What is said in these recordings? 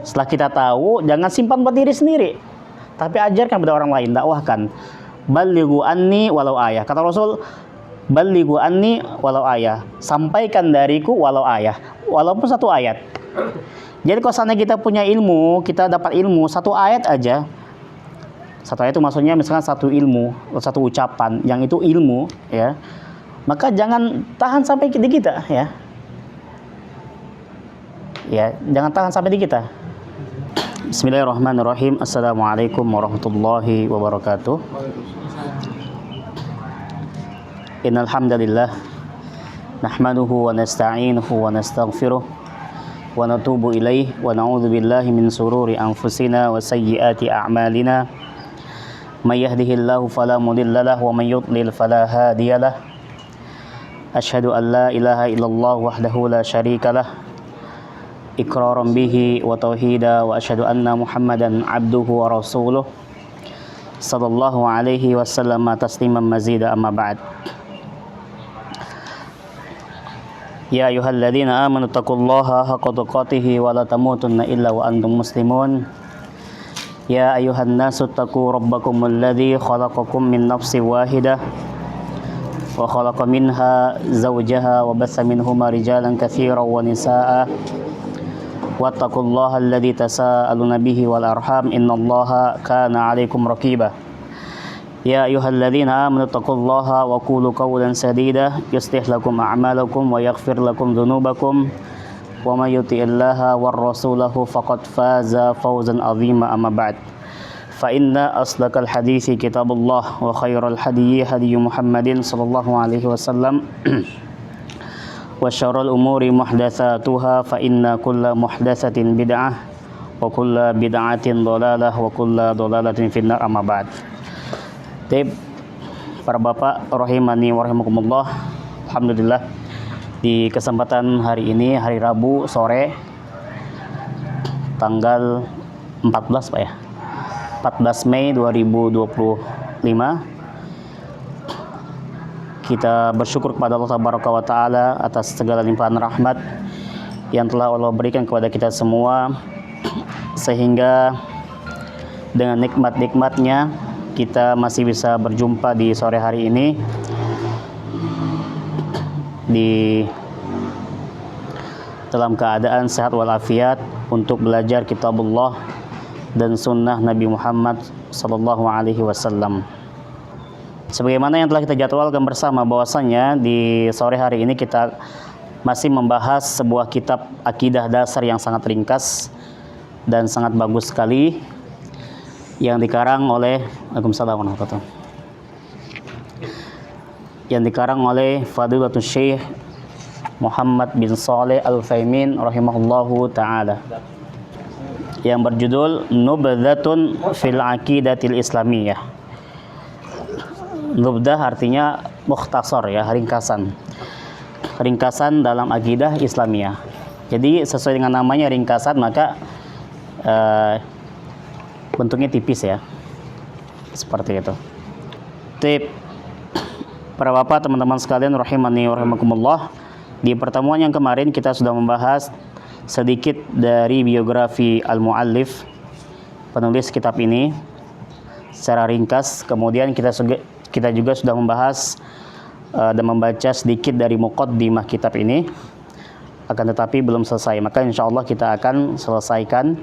Setelah kita tahu, jangan simpan buat diri sendiri, tapi ajarkan kepada orang lain, dakwahkan. Balighu anni walau ayah. Kata Rasul, balighu anni walau ayah. Sampaikan dariku walau ayah, walaupun satu ayat. Jadi kalau seandainya kita punya ilmu, kita dapat ilmu satu ayat aja. Satu ayat itu maksudnya misalkan satu ilmu, satu ucapan yang itu ilmu, ya. Maka jangan tahan sampai di kita, ya. Ya, jangan tahan sampai di kita. Bismillahirrahmanirrahim. Assalamualaikum warahmatullahi wabarakatuh. Innal hamdalillah nahmaduhu wa nasta'inuhu wa nastaghfiruh wa natubu ilaihi wa na'udzu billahi min sururi anfusina wa sayyiati a'malina. May yahdihillahu fala mudilla lahu wa may yudlil fala hadiyalah. Asyhadu an la ilaha illallah wahdahu la syarika lah iqraran bihi wa tauhida wa asyhadu anna Muhammadan abduhu wa rasuluh sallallahu alaihi wasallam tasliman mazida amma ba'd. Ya ayyuhalladzina amanu taqullaha haqqa tuqatih wa la tamutunna illa wa antum muslimun. Ya ayyuhan nasu taqu rabbakumul ladzi khalaqakum min nafsin wahidah wa khalaqa minha zawjaha wa batha minhuma rijalan katsiran wa nisaa'a wattaqullaha alladzi tasaaluna bihi wal arham innallaha kana 'alaikum raqiba. Ya ayyuhalladzina amanu taqullaha wa qulu qawlan sadida yuslih lakum a'malakum wa yaghfir lakum dhunubakum wa may yuti'illaha war rasulahu faqad faza fawzan 'azima amma ba'd. Fa inna asdaqal hadithi kitabullah wa khairal hadyi hadyi Muhammadin sallallahu alaihi wasallam wa syarrul umuri muhdatsatuha fa inna kulla muhdatsatin bid'ah wa kulla bid'atin dhalalah wa kulla dhalalatin finnar amma ba'd. Para bapak rahimani wa rahimakumullah, alhamdulillah di kesempatan hari ini, hari Rabu sore tanggal 14 Pak ya, 14 Mei 2025, kita bersyukur kepada Allah Tabaraka wa Ta'ala atas segala limpahan rahmat yang telah Allah berikan kepada kita semua, sehingga dengan nikmat-nikmatnya kita masih bisa berjumpa di sore hari ini di dalam keadaan sehat walafiat untuk belajar kitabullah dan sunnah Nabi Muhammad sallallahu alaihi wasallam. Sebagaimana yang telah kita jadwalkan bersama, bahwasanya di sore hari ini kita masih membahas sebuah kitab akidah dasar yang sangat ringkas dan sangat bagus sekali, yang dikarang oleh Fadilatul Syekh Muhammad bin Shalih Al-Utsaimin rahimahullahu ta'ala, yang berjudul Nubdzatun fil Aqidatil Islamiyah. Nubdzah artinya mukhtasar, ya, ringkasan. Ringkasan dalam akidah Islamiyah. Jadi sesuai dengan namanya ringkasan, maka bentuknya tipis, ya, seperti itu. Tip para bapak, teman-teman sekalian rahimani wa rahimakumullah, di pertemuan yang kemarin kita sudah membahas sedikit dari biografi al-muallif, penulis kitab ini, secara ringkas. Kemudian kita juga sudah membahas dan membaca sedikit dari muqaddimah kitab ini, akan tetapi belum selesai. Maka insya Allah kita akan selesaikan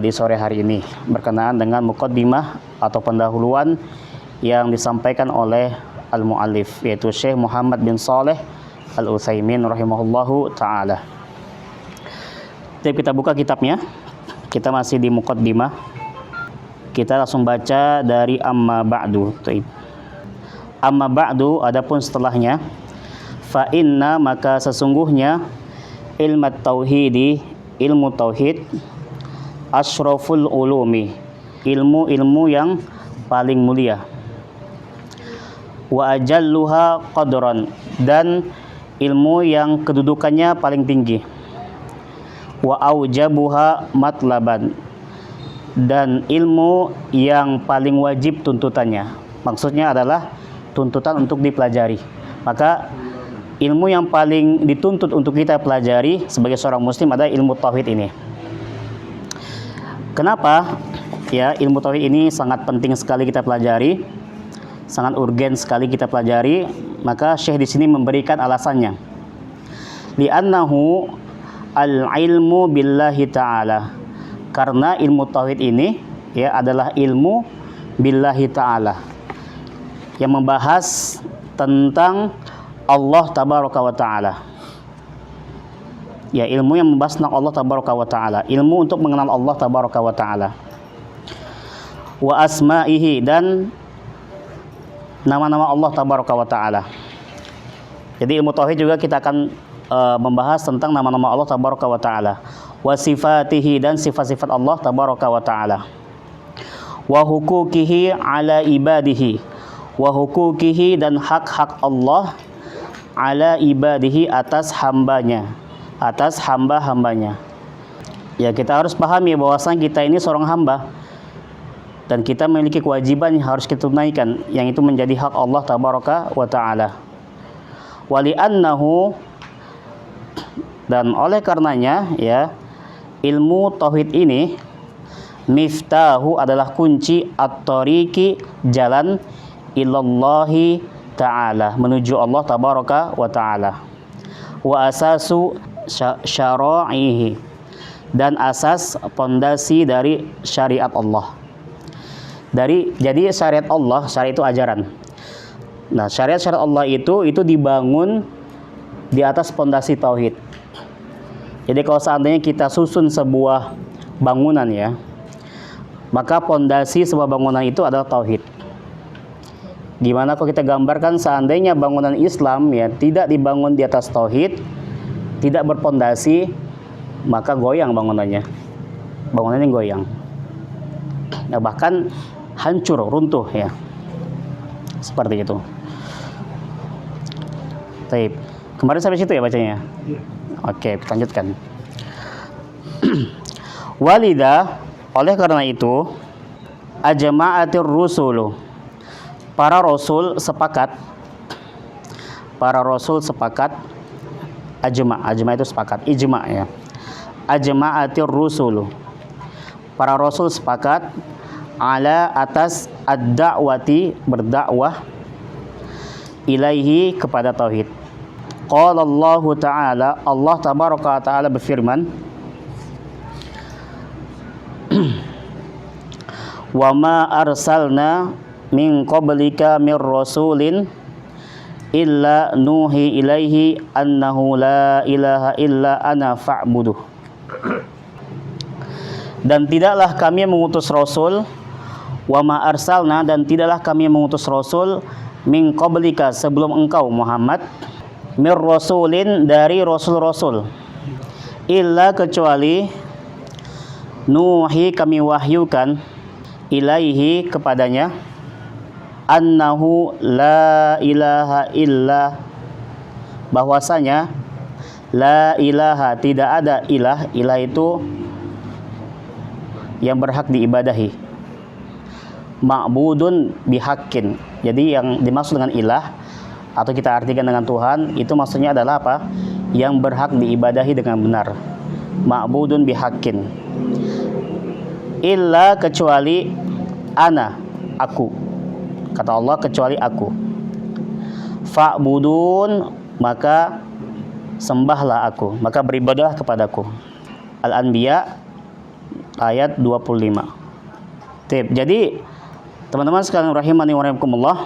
di sore hari ini berkenaan dengan muqaddimah atau pendahuluan yang disampaikan oleh al-muallif, yaitu Syekh Muhammad bin Shalih Al-Utsaimin rahimahullahu ta'ala. Jadi kita buka kitabnya, kita masih di muqaddimah, kita langsung baca dari amma ba'du. Amma ba'du, adapun setelahnya, fa inna, maka sesungguhnya, ilmu tauhidi, ilmu tauhid, asyraful ulumi, ilmu-ilmu yang paling mulia, wa ajalluha qadran, dan ilmu yang kedudukannya paling tinggi, wa aujabuha matlaban, dan ilmu yang paling wajib tuntutannya. Maksudnya adalah tuntutan untuk dipelajari. Maka ilmu yang paling dituntut untuk kita pelajari sebagai seorang muslim adalah ilmu tauhid ini. Kenapa? Ya, ilmu tauhid ini sangat penting sekali kita pelajari, sangat urgen sekali kita pelajari. Maka Syekh di sini memberikan alasannya. Li'annahu al-ilmu billahi ta'ala. Karena ilmu tauhid ini ya adalah ilmu billahi ta'ala, yang membahas tentang Allah tabaraka wa ta'ala. Ya, ilmu yang membahas tentang Allah tabaraka wa ta'ala, ilmu untuk mengenal Allah tabaraka wa ta'ala, wa asma'ihi, dan nama-nama Allah tabaraka wa ta'ala. Jadi ilmu tauhid juga kita akan membahas tentang nama-nama Allah tabaraka wa ta'ala, wa sifatihi, dan sifat-sifat Allah tabaraka wa ta'ala, wa hukukihi ala ibadihi, wa hukukihi, dan hak-hak Allah ala ibadihi, atas hambanya, atas hamba-hambanya. Ya, kita harus pahami bahwasanya kita ini seorang hamba dan kita memiliki kewajiban yang harus kita tunaikan, yang itu menjadi hak Allah tabaraka wa ta'ala. Wali'annahu, dan oleh karenanya ya, ilmu tauhid ini miftahu, adalah kunci at-tariqi, jalan ilallahi ta'ala, menuju Allah tabaraka wa ta'ala, wa asasu syara'ihi, dan asas pondasi dari syariat Allah. Jadi syariat Allah, syariat itu ajaran. Nah, syariat Allah itu dibangun di atas pondasi tauhid. Jadi kalau seandainya kita susun sebuah bangunan ya, maka pondasi sebuah bangunan itu adalah tauhid. Gimana kalau kita gambarkan seandainya bangunan Islam ya tidak dibangun di atas tauhid, tidak berpondasi, maka goyang bangunannya. Bangunannya goyang. Nah, bahkan hancur, runtuh ya. Seperti itu. Baik. Kemarin sampai situ ya bacanya? Iya. Oke, kita lanjutkan. Walida, oleh karena itu, ajma'atir rusulu, para rasul sepakat, ajma itu sepakat, ijma ya. Ajma'atir rusulu, para rasul sepakat ala, atas ad-da'wati, berdakwah, ilaihi, kepada tauhid. Qala Allah Ta'ala, Allah tabaraka ta'ala berfirman, wa ma arsalna min qablika mir rasulin illa nuhi ilaihi annahu la ilaha illa ana fa'buduh. Dan tidaklah kami mengutus rasul, wa ma arsalna, dan tidaklah kami mengutus rasul, min qablika, sebelum engkau Muhammad, mir rasulin, dari rasul-rasul, illa, kecuali, nuhi, kami wahyukan, ilaihi, kepadanya, annahu la ilaha illa, bahwasanya la ilaha, tidak ada ilah. Ilah itu yang berhak diibadahi, ma'budun bihaqqin. Jadi yang dimaksud dengan ilah, atau kita artikan dengan Tuhan, itu maksudnya adalah apa? Yang berhak diibadahi dengan benar, ma'budun bihaqqin. Illa, kecuali, ana, aku, kata Allah, kecuali aku. Fa'budun, maka sembahlah aku, maka beribadahlah kepadaku. Al-Anbiya ayat 25. Jadi teman-teman sekalian rahimani wa rahimakumullah,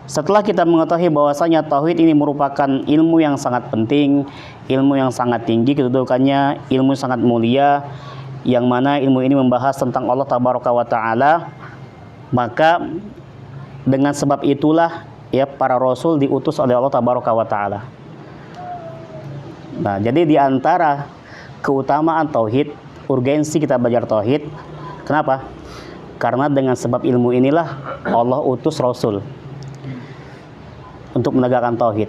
setelah kita mengetahui bahwasanya tauhid ini merupakan ilmu yang sangat penting, ilmu yang sangat tinggi kedudukannya, ilmu yang sangat mulia, yang mana ilmu ini membahas tentang Allah tabaraka wa ta'ala, maka dengan sebab itulah ya para rasul diutus oleh Allah tabaraka wa ta'ala. Nah, jadi di antara keutamaan tauhid, urgensi kita belajar tauhid. Kenapa? Karena dengan sebab ilmu inilah Allah utus rasul untuk menegakkan tauhid.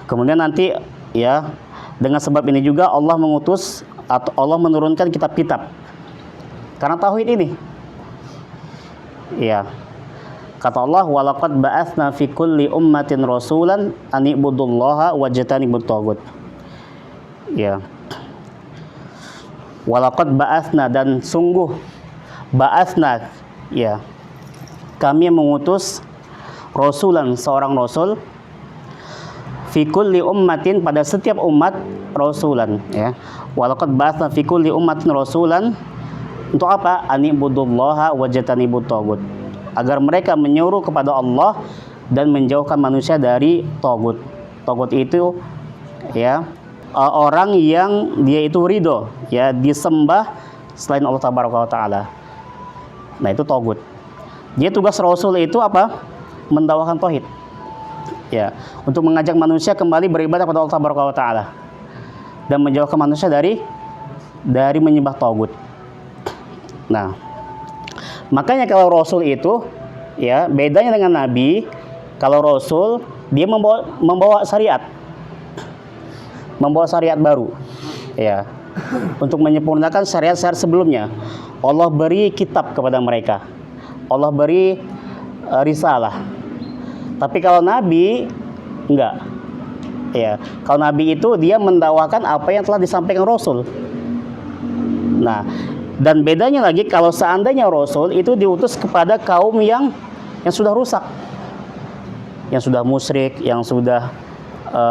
Kemudian nanti ya, dengan sebab ini juga Allah mengutus atau Allah menurunkan kitab-kitab karena tauhid ini. Ya. Kata Allah, walaqad ba'atsna fi kulli ummatin rasulan an ibudullaha wajtanibut taghut. Ya. Walaqad ba'atsna, dan sungguh ba'atsna, ya, kami mengutus rasulan, seorang rasul, fi kulli ummatin, pada setiap umat rasulan, ya. Walaqad ba'atsna fi kulli ummatin rasulan, untuk apa? Anibudullaha wajtanibut tagut, agar mereka menyuruh kepada Allah dan menjauhkan manusia dari tagut. Tagut itu, ya, orang yang dia itu ridho, ya, disembah selain Allah tabaraka wa taala. Nah, itu tagut. Dia tugas rasul itu apa? Mendakwakan tauhid, ya, untuk mengajak manusia kembali beribadah kepada Allah tabaraka wa taala dan menjauhkan manusia dari menyembah tagut. Nah, makanya kalau rasul itu, ya, bedanya dengan nabi. Kalau rasul dia membawa syariat baru, ya, untuk menyempurnakan syariat-syariat sebelumnya. Allah beri kitab kepada mereka, Allah beri risalah. Tapi kalau nabi enggak, ya. Kalau nabi itu dia mendakwakan apa yang telah disampaikan rasul. Nah, dan bedanya lagi, kalau seandainya rasul itu diutus kepada kaum yang sudah rusak, yang sudah musyrik, yang sudah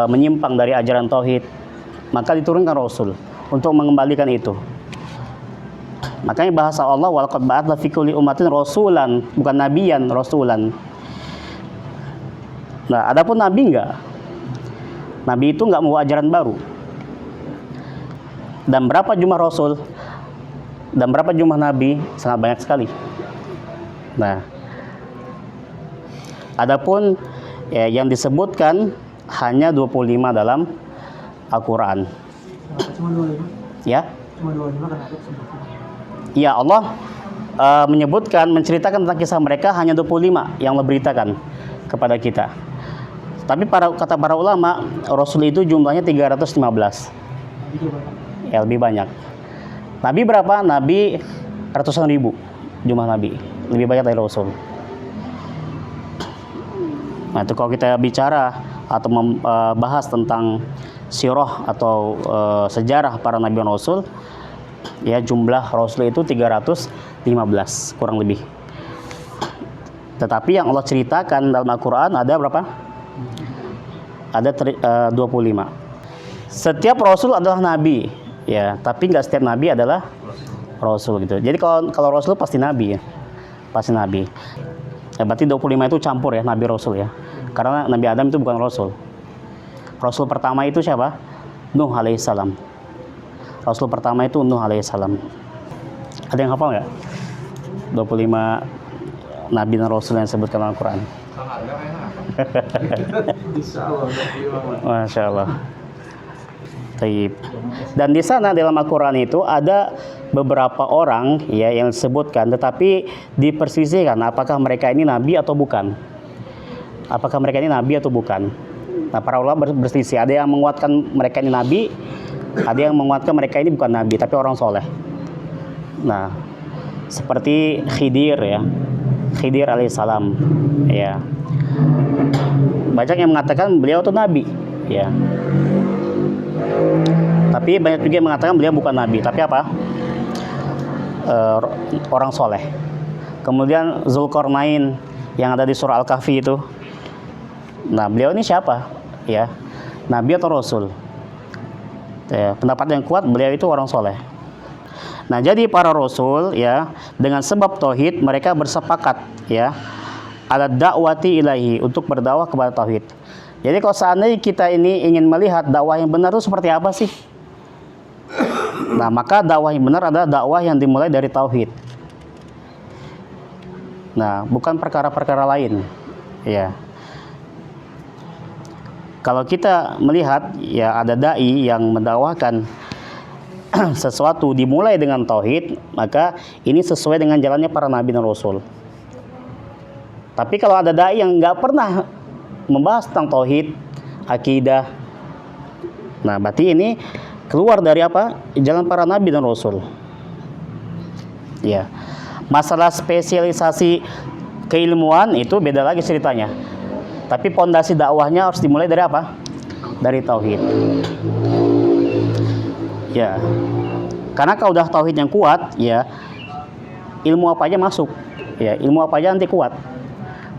menyimpang dari ajaran tauhid, maka diturunkan rasul untuk mengembalikan itu. Makanya bahasa Allah, walaqad ba'atsna fi kulli ummatin rasulan, bukan nabiyan, rasulan. Nah, adapun nabi enggak. Nabi itu enggak mau ajaran baru. Dan berapa jumlah rasul dan berapa jumlah nabi? Sangat banyak sekali. Nah, adapun, ya, yang disebutkan hanya 25 dalam Al-Quran. Cuma 25? Ya. Cuma 25 kan ada sebutkan. Ya, Allah menceritakan tentang kisah mereka hanya 25 yang Allah beritakan kepada kita. Tapi kata para ulama, Rasul itu jumlahnya 315. Ya, lebih banyak. Nabi berapa? Nabi ratusan ribu jumlah Nabi. Lebih banyak dari Rasul. Nah, itu kalau kita bicara atau membahas tentang sirah atau sejarah para Nabi dan Rasul, ya, jumlah Rasul itu 315 kurang lebih. Tetapi yang Allah ceritakan dalam Al-Quran ada berapa? Ada 25. Setiap Rasul adalah Nabi, ya, tapi nggak setiap Nabi adalah Rasul gitu. Jadi kalau Rasul pasti Nabi, ya, pasti Nabi. Ya, berarti 25 itu campur, ya, Nabi Rasul, ya. Karena Nabi Adam itu bukan Rasul. Rasul pertama itu siapa? Nuh alaihissalam. Rasul pertama itu Nuh alaihissalam. Ada yang hafal nggak? 25 Nabi dan Rasul yang disebutkan dalam Al-Quran. Masya Allah. Taib. Dan di sana dalam Al-Quran itu ada beberapa orang, ya, yang disebutkan, tetapi diperselisihkan apakah mereka ini nabi atau bukan. Apakah mereka ini nabi atau bukan. Nah, para ulama berselisih. Ada yang menguatkan mereka ini nabi, ada yang menguatkan mereka ini bukan nabi tapi orang soleh. Nah, seperti Khidir, ya, Khidir alaihissalam, ya. Banyak yang mengatakan beliau itu nabi, ya. Tapi banyak juga yang mengatakan beliau bukan nabi, tapi apa? Orang soleh. Kemudian Zulkarnain yang ada di surah Al-Kahfi itu. Nah, beliau ini siapa? Ya, nabi atau rasul? Ya, pendapat yang kuat beliau itu orang soleh. Nah, jadi para rasul, ya, dengan sebab tauhid mereka bersepakat, ya, ala dakwati ilahi, untuk berdakwah kepada tauhid. Jadi kalau seandainya kita ini ingin melihat dakwah yang benar itu seperti apa sih? Nah, maka dakwah yang benar adalah dakwah yang dimulai dari tauhid. Nah, bukan perkara-perkara lain, ya. Kalau kita melihat, ya, ada dai yang mendakwahkan sesuatu dimulai dengan tauhid, maka ini sesuai dengan jalannya para nabi dan rasul. Tapi kalau ada dai yang nggak pernah membahas tentang tauhid, akidah, nah, berarti ini keluar dari apa? Jalan para nabi dan rasul. Ya. Masalah spesialisasi keilmuan itu beda lagi ceritanya. Tapi pondasi dakwahnya harus dimulai dari apa? Dari tauhid. Ya. Karena kalau udah tauhid yang kuat, ya ilmu apa aja masuk. Ya, ilmu apa aja nanti kuat.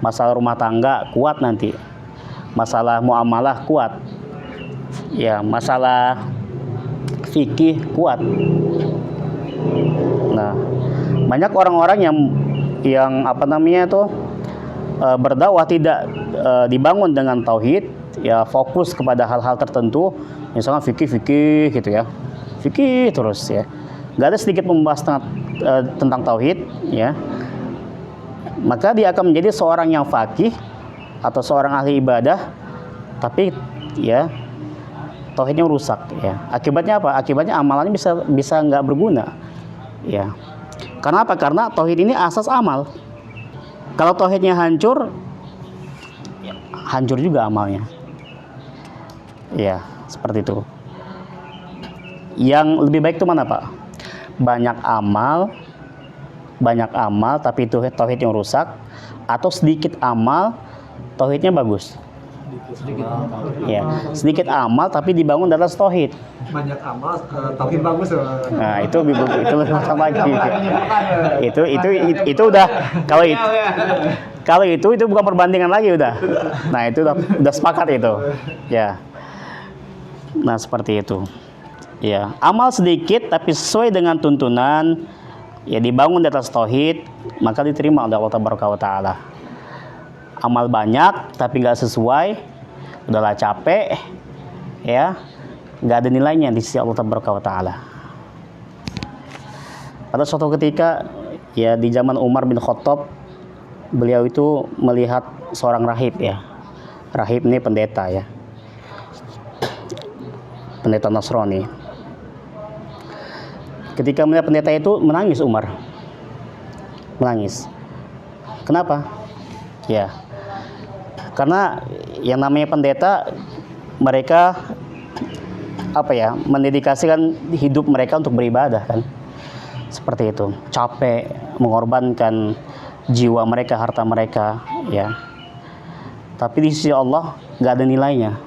Masalah rumah tangga kuat nanti. Masalah muamalah kuat. Ya, masalah fikih kuat. Nah, banyak orang-orang yang apa namanya itu berdakwah tidak dibangun dengan tauhid, ya fokus kepada hal-hal tertentu, misalnya fikih gitu ya, fikih terus ya, nggak ada sedikit membahas tentang tauhid, ya, maka dia akan menjadi seorang yang faqih atau seorang ahli ibadah, tapi ya tauhidnya rusak, ya. Akibatnya apa? Akibatnya amalannya bisa nggak berguna, ya. Karena apa? Karena tauhid ini asas amal. Kalau tauhidnya hancur, hancur juga amalnya. Ya, seperti itu. Yang lebih baik itu mana, Pak? Banyak amal tapi itu tauhid yang rusak, atau sedikit amal tauhidnya bagus. Ya, sedikit amal tapi dibangun dari atas tauhid. Banyak amal, tauhid bagus. Nah, itu lebih macam lagi. Itu udah kalau itu bukan perbandingan lagi udah. Nah, itu udah sepakat itu. Ya. Nah, seperti itu. Ya, amal sedikit tapi sesuai dengan tuntunan, ya dibangun di atas tauhid, maka diterima oleh Allah Taala. Amal banyak tapi nggak sesuai, udahlah capek, ya, nggak ada nilainya di sisi Allah Taala. Pada suatu ketika, ya di zaman Umar bin Khattab, beliau itu melihat seorang rahib, ya. Rahib ini pendeta, ya, pendeta Nasrani. Ketika melihat pendeta itu, menangis Umar, menangis. Kenapa? Ya, karena yang namanya pendeta, mereka mendedikasikan hidup mereka untuk beribadah, kan, seperti itu. Capek, mengorbankan jiwa mereka, harta mereka, ya. Tapi di sisi Allah nggak ada nilainya.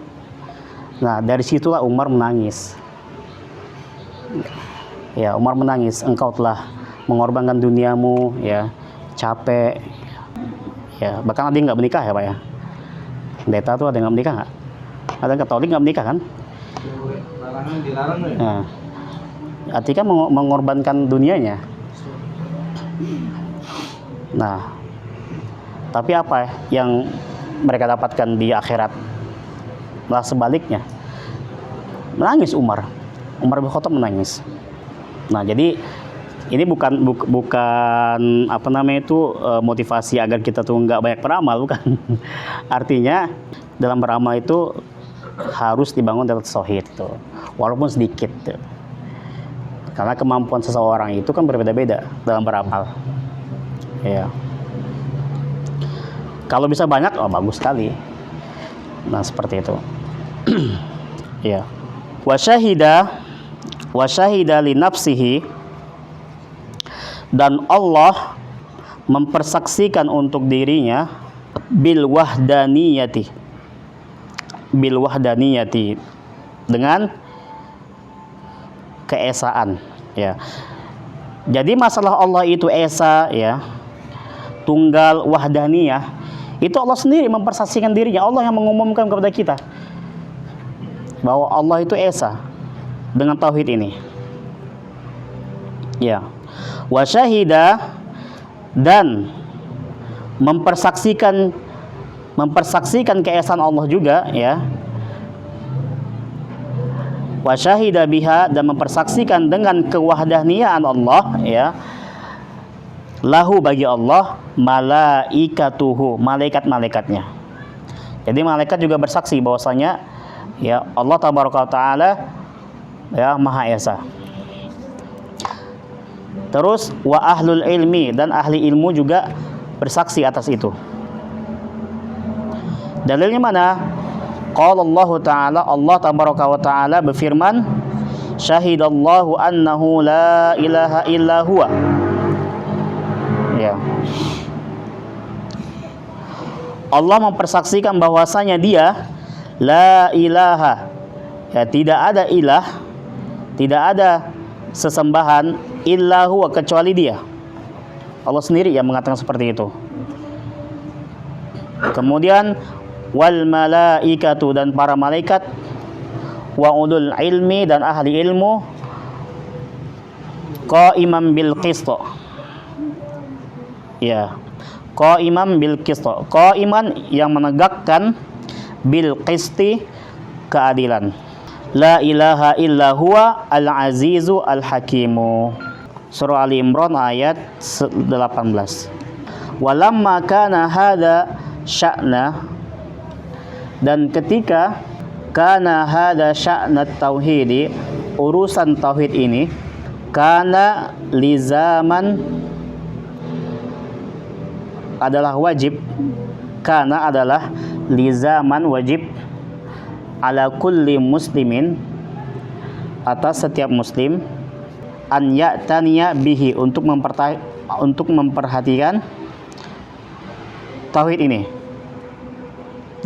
Nah, dari situlah Umar menangis. Ya, Umar menangis, engkau telah mengorbankan duniamu, ya, capek, ya, bahkan ada yang nggak menikah, ya Pak, ya. Pendeta tuh ada yang nggak menikah nggak? Ada yang Katolik nggak menikah, kan? Nah, artinya mengorbankan dunianya. Nah, tapi apa yang mereka dapatkan di akhirat? Malah sebaliknya, menangis Umar bin Khattab menangis. Nah, jadi ini bukan motivasi agar kita tuh nggak banyak beramal, bukan. Artinya dalam beramal itu harus dibangun dari tauhid itu, walaupun sedikit. Karena kemampuan seseorang itu kan berbeda-beda dalam beramal. Ya. Kalau bisa banyak, oh bagus sekali. Nah, seperti itu. Ya. Wa syahida li nafsihi, dan Allah mempersaksikan untuk dirinya bil wahdaniyati, dengan keesaan, ya. Jadi masalah Allah itu esa, ya, tunggal, wahdaniyah, itu Allah sendiri mempersaksikan dirinya. Allah yang mengumumkan kepada kita bahwa Allah itu esa dengan tauhid ini. Ya. Wa syahida, dan mempersaksikan keesaan Allah juga, ya. Wa syahida biha, dan mempersaksikan dengan kewahdaniyaan Allah, ya. Lahu, bagi Allah, malaikatuhu, malaikat-malaikatnya. Jadi malaikat juga bersaksi bahwasanya, ya, Allah Taala, ya, Maha Esa. Terus wa ahlul ilmi, dan ahli ilmu juga bersaksi atas itu. Dalilnya mana? Qala Allah Ta'ala, Allah Taala berfirman, syahidallahu annahu la ilaha illa huwa. Ya. Allah mempersaksikan bahwasanya Dia la ilaha, ya, tidak ada ilah, tidak ada sesembahan illa huwa, kecuali dia. Allah sendiri yang mengatakan seperti itu. Kemudian wal malaikatu, dan para malaikat, wa ulul ilmi, dan ahli ilmu, qaiman bil qist. Ya, qaiman bil qist. Qaiman yang menegakkan, bil qisti, keadilan. La ilaha illa huwa al-azizu al-hakimu. Surah Ali Imran ayat 18. Walamma kana hadza sya'na, dan ketika kana hadza sya'na tauhidi, urusan tauhid ini, kana lizaman, adalah wajib, kana adalah lizaman, wajib, ala kulli muslimin, atas setiap muslim, an ya'taniya bihi, untuk memperhatikan tauhid ini.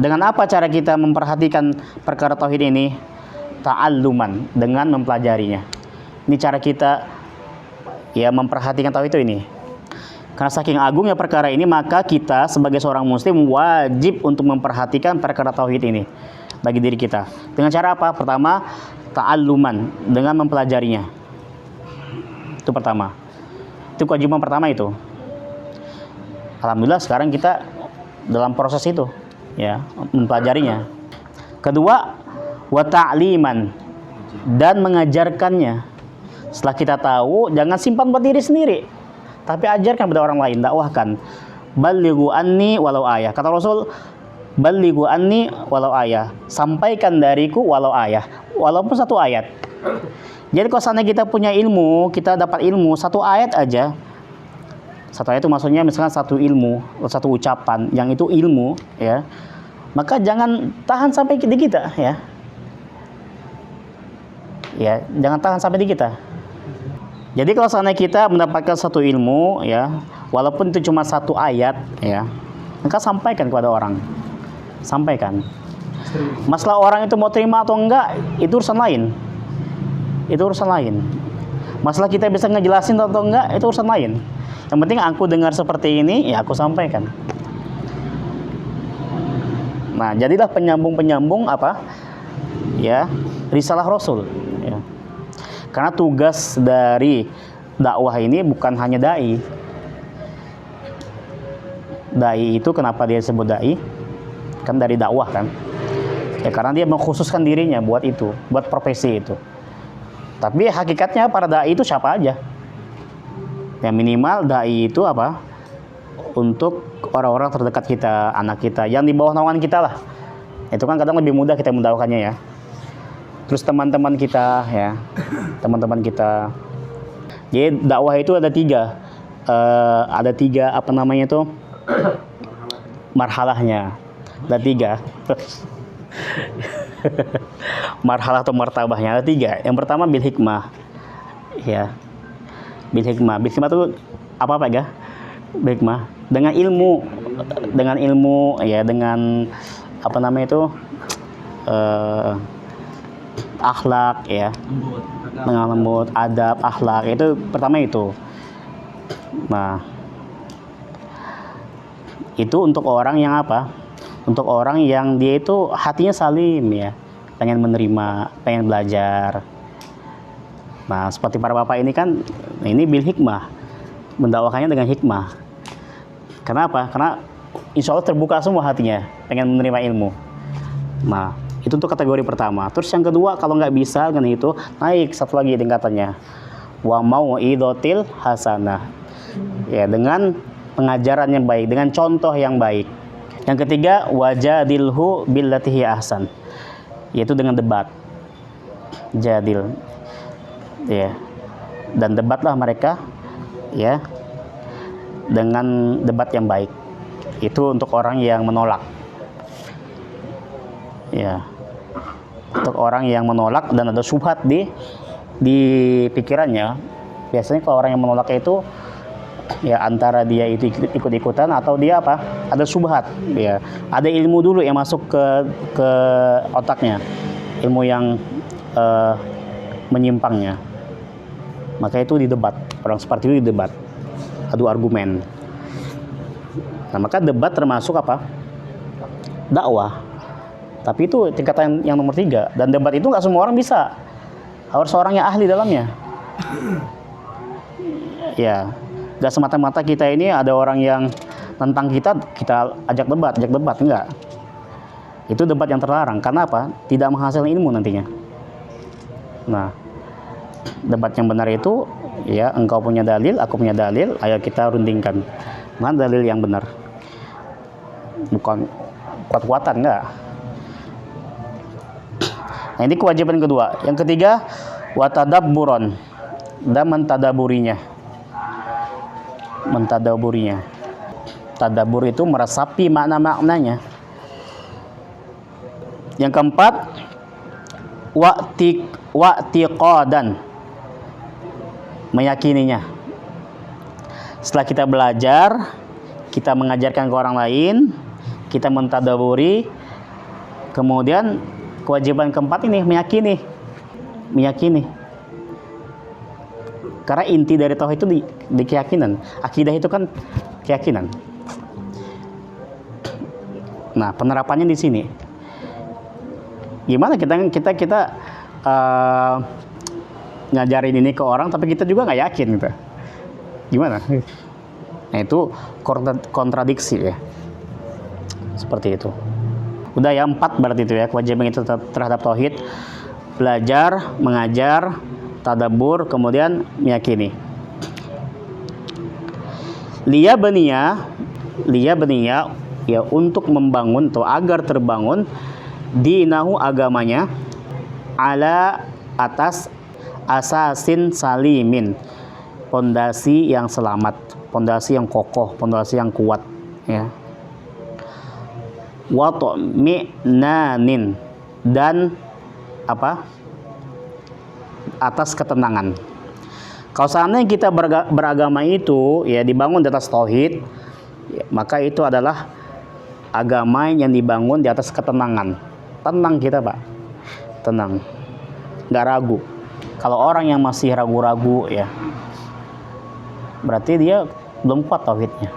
Dengan apa cara kita memperhatikan perkara tauhid ini? Ta'alluman, dengan mempelajarinya. Ini cara kita ya memperhatikan tauhid itu ini. Karena saking agungnya perkara ini, maka kita sebagai seorang muslim wajib untuk memperhatikan perkara tauhid ini bagi diri kita. Dengan cara apa? Pertama, ta'alluman, dengan mempelajarinya. Itu pertama. Itu kewajiban pertama itu. Alhamdulillah sekarang kita dalam proses itu, ya, mempelajarinya. Kedua, wa ta'liman, dan mengajarkannya. Setelah kita tahu, jangan simpan buat diri sendiri, tapi ajarkan kepada orang lain, dakwahkan. Balighu anni walau ayah. Kata Rasul, balighu anni walau ayah, sampaikan dariku walau ayah, walaupun satu ayat. Jadi kalau seandainya kita punya ilmu, kita dapat ilmu satu ayat aja. Satu ayat itu maksudnya misalkan satu ilmu, satu ucapan yang itu ilmu, ya. Maka jangan tahan sampai di kita, ya. Ya, jangan tahan sampai di kita. Jadi kalau seandainya kita mendapatkan satu ilmu, ya, walaupun itu cuma satu ayat, ya, maka sampaikan kepada orang. Sampaikan. Masalah orang itu mau terima atau enggak, itu urusan lain. Itu urusan lain. Masalah kita bisa ngejelasin atau enggak, itu urusan lain. Yang penting aku dengar seperti ini, ya aku sampaikan. Nah, jadilah penyambung-penyambung apa? Ya, risalah Rasul. Ya. Karena tugas dari dakwah ini bukan hanya dai. Dai itu kenapa dia disebut dai? Kan dari dakwah kan, ya karena dia mengkhususkan dirinya buat itu, buat profesi itu. Tapi hakikatnya para dai itu siapa aja? Yang minimal dai itu apa? Untuk orang-orang terdekat kita, anak kita, yang di bawah naungan kita lah. Itu kan kadang lebih mudah kita mendakwakannya, ya. Terus teman-teman kita, ya, teman-teman kita. Jadi dakwah itu ada tiga, apa namanya itu? Marhalahnya. Ada tiga. Marhalah atau martabahnya ada tiga. Yang pertama bil hikmah, ya, bil hikmah. Bil hikmah itu apa ya? Bil hikmah dengan ilmu, ya, dengan apa namanya itu, akhlak, ya, dengan lembut, adab, akhlak, itu pertama itu. Nah, itu untuk orang yang apa? Untuk orang yang dia itu hatinya salim, ya, pengen menerima, pengen belajar. Nah, seperti para bapak ini kan, ini bil hikmah, mendakwakannya dengan hikmah. Kenapa? Karena insya Allah terbuka semua hatinya, pengen menerima ilmu. Nah, itu untuk kategori pertama. Terus yang kedua, kalau nggak bisa dengan itu, naik satu lagi tingkatannya. Wa mau'idotil hasanah, ya, dengan pengajaran yang baik, dengan contoh yang baik. Yang ketiga, wajadilhu billati hi ahsan, yaitu dengan debat. Jadil, ya, dan debatlah mereka, ya, dengan debat yang baik. Itu untuk orang yang menolak, ya, untuk orang yang menolak dan ada syubhat di pikirannya. Biasanya kalau orang yang menolak itu, ya, antara dia itu ikut-ikutan atau dia apa? Ada syubhat, ya. Ada ilmu dulu yang masuk ke otaknya, ilmu yang menyimpangnya. Maka itu didebat. Orang seperti itu didebat. Adu argumen. Nah, maka debat termasuk apa? Dakwah. Tapi itu tingkatan yang nomor 3. Dan debat itu nggak semua orang bisa. Harus orang yang ahli dalamnya. Ya, nggak semata-mata kita ini ada orang yang tentang kita ajak debat, enggak. Itu debat yang terlarang. Karena apa? Tidak menghasilkan ilmu nantinya. Nah, debat yang benar itu, ya, engkau punya dalil, aku punya dalil, ayo kita rundingkan. Mana dalil yang benar? Bukan kuat-kuatan, enggak. Nah, ini kewajiban kedua. Yang ketiga, watadabburon, dan mentadaburinya. Tadabbur itu meresapi makna-maknanya. Yang keempat, wa'tiqadan, meyakininya. Setelah kita belajar, kita mengajarkan ke orang lain, kita mentadaburi, kemudian kewajiban keempat ini meyakini. Karena inti dari tauhid itu di keyakinan. Akidah itu kan keyakinan. Nah, penerapannya di sini. Gimana kita ngajarin ini ke orang, tapi kita juga nggak yakin gitu. Gimana? Nah, itu kontradiksi ya. Seperti itu. Udah ya, 4 berarti itu ya kewajiban itu terhadap tauhid. Belajar, mengajar, tadabbur, kemudian meyakini. Liya baniya ya, untuk membangun atau agar terbangun dinahu, agamanya, ala, atas asasin salimin, pondasi yang selamat, pondasi yang kokoh, pondasi yang kuat ya. Wa tu'minanin, dan apa? Atas ketenangan. Kalau seandainya kita beragama itu ya dibangun di atas tauhid, ya, maka itu adalah agama yang dibangun di atas ketenangan. Tenang kita, Pak. Tenang. Nggak ragu. Kalau orang yang masih ragu-ragu ya, berarti dia belum kuat tauhidnya.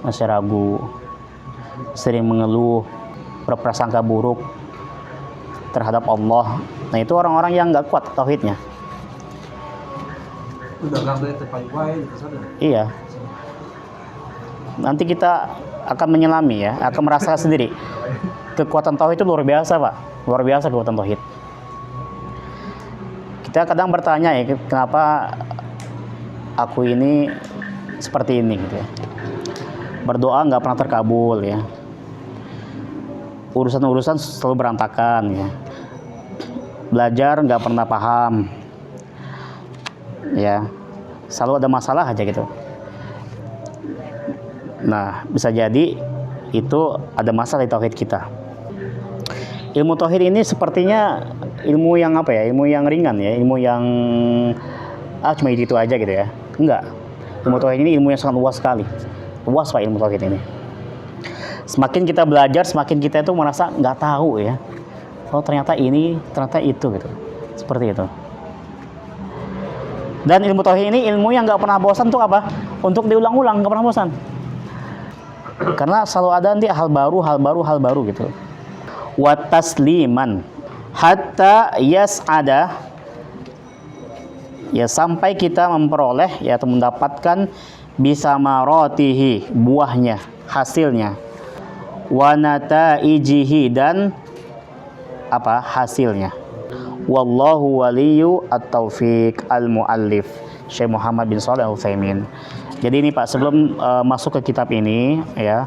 Masih ragu, sering mengeluh, berprasangka buruk terhadap Allah. Nah, itu orang-orang yang nggak kuat tauhidnya. Iya. Nanti kita akan menyelami ya, akan merasakan sendiri. Kekuatan tauhid itu luar biasa, Pak. Luar biasa kekuatan tauhid. Kita kadang bertanya ya, kenapa aku ini seperti ini gitu ya. Berdoa nggak pernah terkabul ya. Urusan-urusan selalu berantakan ya. Belajar nggak pernah paham. Ya. Selalu ada masalah aja gitu. Nah, bisa jadi itu ada masalah di tauhid kita. Ilmu tauhid ini sepertinya ilmu yang apa ya? Ilmu yang ringan ya, ilmu yang cuma itu aja gitu ya. Enggak. Ilmu tauhid ini ilmu yang sangat luas sekali. Luas Pak ilmu tauhid ini. Semakin kita belajar, semakin kita itu merasa nggak tahu ya. Oh, ternyata ini, ternyata itu gitu. Seperti itu. Dan ilmu tauhid ini ilmu yang nggak pernah bosan untuk apa? Untuk diulang-ulang, nggak pernah bosan. Karena selalu ada nanti hal baru gitu. Wa tasliman hatta yas'ada, ya sampai kita memperoleh ya atau mendapatkan bisa marotihi, buahnya, hasilnya, wa nataijihi, dan apa hasilnya. Wallahu waliyu at-taufiq al-muallif, Syekh Muhammad bin Shalih Al-Utsaimin. Jadi ini Pak, sebelum masuk ke kitab ini ya,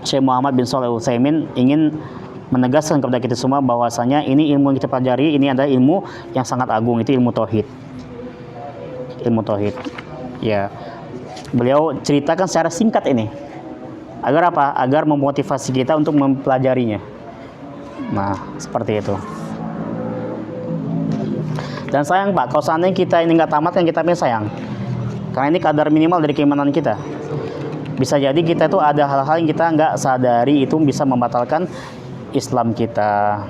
Syekh Muhammad bin Shalih Al-Utsaimin ingin menegaskan kepada kita semua bahwasanya ini ilmu yang kita pelajari ini adalah ilmu yang sangat agung, itu ilmu tauhid. Ilmu tauhid. Ya. Beliau ceritakan secara singkat ini. Agar apa? Agar memotivasi kita untuk mempelajarinya. Nah, seperti itu. Dan sayang Pak, kalau seandainya kita ini nggak tamat kan kitabnya sayang. Karena ini kadar minimal dari keimanan kita. Bisa jadi kita itu ada hal-hal yang kita nggak sadari itu bisa membatalkan Islam kita.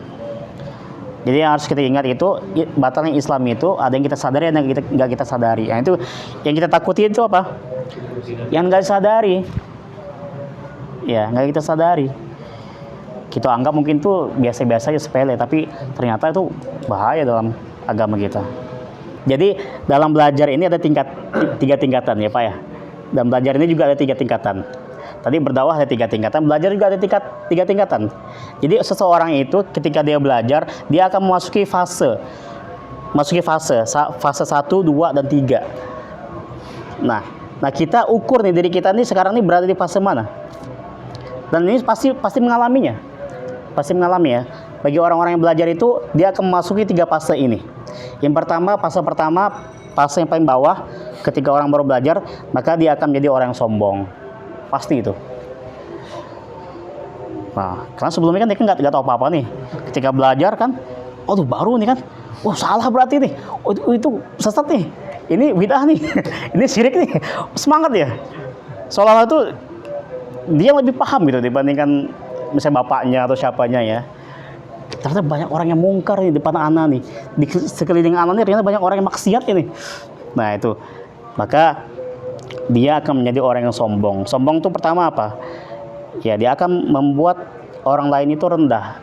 Jadi yang harus kita ingat itu batalnya Islam itu ada yang kita sadari, ada yang kita nggak kita sadari. Yang itu yang kita takuti itu apa? Yang nggak disadari. Ya, nggak kita sadari. Kita anggap mungkin itu biasa-biasa aja, sepele, tapi ternyata itu bahaya dalam agama kita. Jadi dalam belajar ini ada tiga tingkatan ya Pak ya. Dalam belajar ini juga ada 3 tingkatan. Tadi berdakwah ada 3 tingkatan, belajar juga ada 3 tingkatan. Jadi seseorang itu ketika dia belajar, dia akan memasuki fase 1, 2, dan 3. Nah kita ukur nih diri kita nih sekarang nih berada di fase mana. Dan ini pasti mengalaminya. Pasti mengalami ya. Bagi orang-orang yang belajar itu dia akan memasuki 3 fase ini. Yang pertama, fase yang paling bawah, ketika orang baru belajar, maka dia akan menjadi orang yang sombong. Pasti itu. Nah, karena sebelumnya kan dia kan nggak tahu apa-apa nih. Ketika belajar kan, oh tuh baru nih kan, oh salah berarti nih, oh itu sesat nih, ini bid'ah nih, ini syirik nih, semangat ya. Seolah-olah itu dia lebih paham gitu dibandingkan misalnya bapaknya atau siapanya ya. Ternyata banyak orang yang mungkar nih di depan anak nih, di sekeliling anak nih ternyata banyak orang yang maksiat ini. Nah itu, maka dia akan menjadi orang yang sombong. Sombong itu pertama apa? Ya dia akan membuat orang lain itu rendah.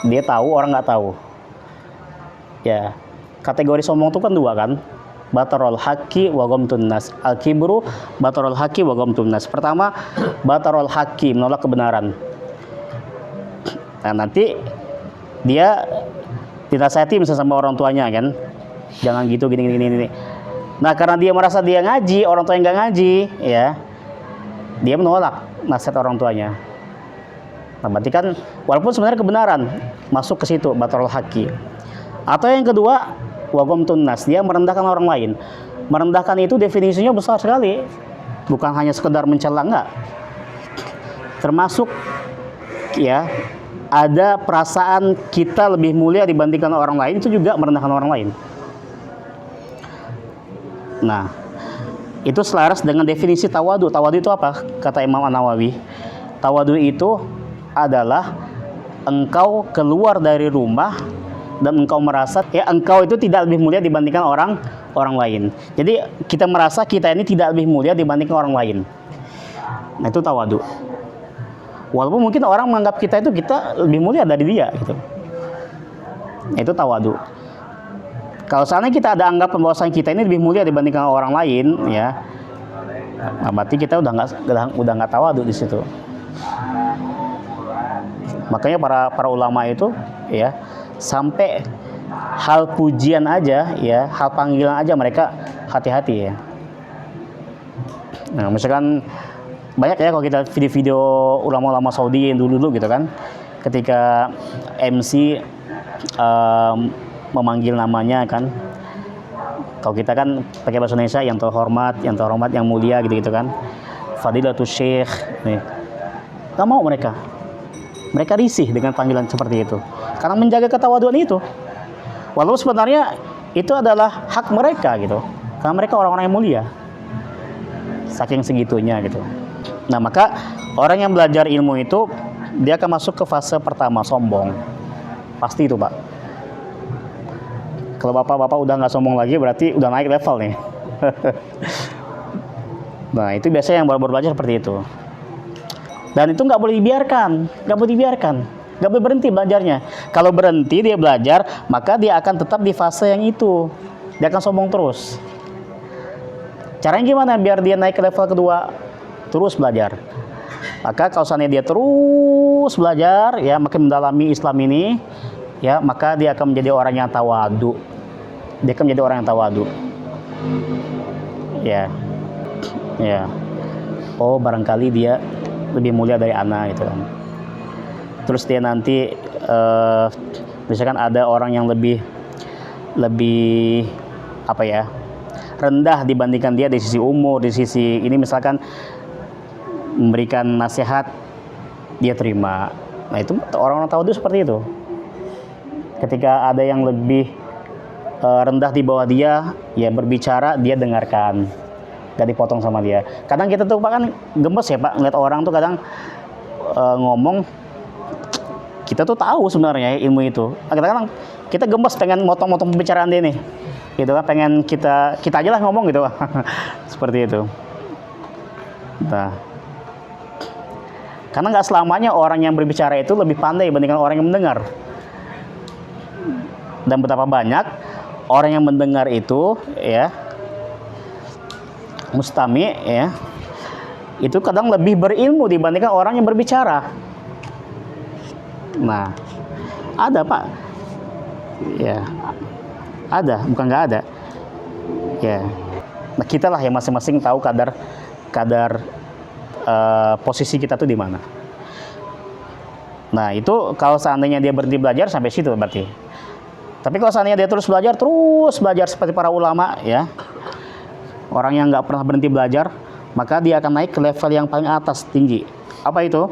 Dia tahu, orang nggak tahu. Ya, kategori sombong itu kan 2 kan. Batarul haqqi wa ghamtun nas. Al-kibru batarul haqqi wa ghamtun nas. Pertama, batarul haqqi, menolak kebenaran. Nah, nanti dia dinasihati misalnya sama orang tuanya kan. Jangan gitu gini. Nah, karena dia merasa dia ngaji, orang tua yang nggak ngaji, ya, dia menolak nasihat orang tuanya. Nah, berarti kan walaupun sebenarnya kebenaran masuk ke situ batarul haqqi. Atau yang kedua, wa ghamtun nas, dia merendahkan orang lain. Merendahkan itu definisinya besar sekali. Bukan hanya sekedar mencela, enggak. Termasuk ya, ada perasaan kita lebih mulia dibandingkan orang lain, itu juga merendahkan orang lain. Nah, itu selaras dengan definisi tawadu. Tawadu itu apa? Kata Imam An-Nawawi, tawadu itu adalah engkau keluar dari rumah dan engkau merasa ya engkau itu tidak lebih mulia dibandingkan orang lain. Jadi kita merasa kita ini tidak lebih mulia dibandingkan orang lain. Nah, itu tawadu. Walaupun mungkin orang menganggap kita lebih mulia dari dia gitu. Nah, itu tawadu. Kalau seandainya kita ada anggapan bahwasanya kita ini lebih mulia dibandingkan orang lain, ya, nah, berarti kita udah nggak tawadu di situ. Makanya para ulama itu, ya, sampai hal pujian aja, ya, hal panggilan aja mereka hati-hati ya. Nah, misalkan banyak ya kalau kita video-video ulama-ulama Saudi yang dulu gitu kan, ketika MC memanggil namanya kan, kalau kita kan pakai bahasa Indonesia yang terhormat, yang mulia gitu kan, Fadilatul Syekh nih, nggak mau mereka risih dengan panggilan seperti itu karena menjaga ketawaduan itu, walaupun sebenarnya itu adalah hak mereka gitu, karena mereka orang-orang yang mulia saking segitunya gitu. Nah, maka orang yang belajar ilmu itu dia akan masuk ke fase pertama, sombong. Pasti itu Pak. Kalau bapak-bapak udah nggak sombong lagi, berarti udah naik level nih. Nah, itu biasanya yang baru belajar seperti itu. Dan itu nggak boleh dibiarkan, nggak boleh berhenti belajarnya. Kalau berhenti dia belajar, maka dia akan tetap di fase yang itu. Dia akan sombong terus. Caranya gimana biar dia naik ke level kedua? Terus belajar. Maka kalau seandainya dia terus belajar, ya, makin mendalami Islam ini, ya, maka dia akan menjadi orang yang tawadu. Ya. Oh, barangkali dia lebih mulia dari anak gitu kan. Terus dia nanti misalkan ada orang yang lebih apa ya, rendah dibandingkan dia di sisi umur, di sisi ini, misalkan memberikan nasihat dia terima. Nah, itu orang-orang tawadu seperti itu. Ketika ada yang lebih rendah di bawah dia, ya berbicara dia dengarkan, gak dipotong sama dia. Kadang kita tuh Pak kan gemes ya Pak, ngeliat orang tuh kadang ngomong kita tuh tahu sebenarnya ilmu itu. Kadang-kadang kita gemes pengen motong-motong pembicaraan dia nih, gitu kan, pengen kita aja lah ngomong gitu. Seperti itu. Nah, karena nggak selamanya orang yang berbicara itu lebih pandai dibandingkan orang yang mendengar. Dan betapa banyak orang yang mendengar itu, ya, mustami, ya, itu kadang lebih berilmu dibandingkan orang yang berbicara. Nah, ada Pak, ya, ada, bukan nggak ada, ya. Nah, kita lah yang masing-masing tahu kadar posisi kita tuh di mana. Nah, itu kalau seandainya dia berhenti belajar sampai situ berarti. Tapi kalau seandainya dia terus belajar seperti para ulama, ya, orang yang nggak pernah berhenti belajar, maka dia akan naik ke level yang paling atas, tinggi. Apa itu?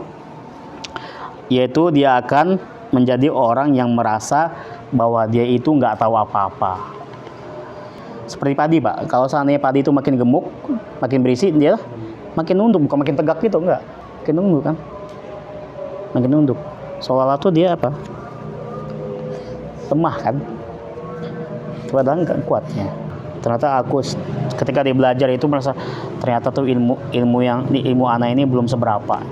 Yaitu dia akan menjadi orang yang merasa bahwa dia itu nggak tahu apa-apa. Seperti padi, Pak. Kalau seandainya padi itu makin gemuk, makin berisi, dia makin nunduk, bukan makin tegak gitu, enggak. Makin nunduk kan? Makin nunduk. Seolah-olah tuh dia apa? Lemah kan? Padahal nggak kuatnya. Ternyata ketika dia belajar itu merasa ternyata tuh ilmu anak ini belum seberapa.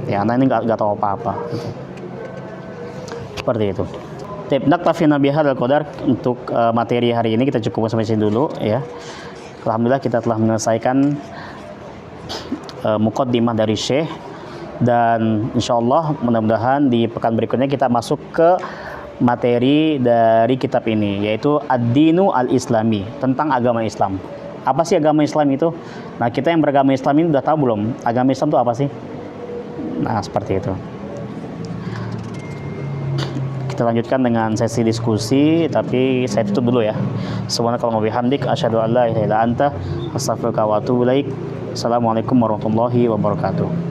Ya, anak ini nggak tahu apa-apa. Gitu. Seperti itu. Naktafina bihadzal qadar, untuk materi hari ini kita cukup sampai sini dulu, ya. Alhamdulillah kita telah menyelesaikan muqaddimah dari Syekh, dan insyaallah mudah-mudahan di pekan berikutnya kita masuk ke materi dari kitab ini, yaitu Ad-Dinu Al-Islami, tentang agama Islam. Apa sih agama Islam itu? Nah, kita yang beragama Islam ini udah tahu belum? Agama Islam itu apa sih? Nah, seperti itu. Kita lanjutkan dengan sesi diskusi, tapi saya tutup dulu ya. Subhanakallahumma wa bihamdik, asyhadu an la ilaha illa anta, astaghfiruka wa atubu ilaik. Assalamualaikum warahmatullahi wabarakatuh.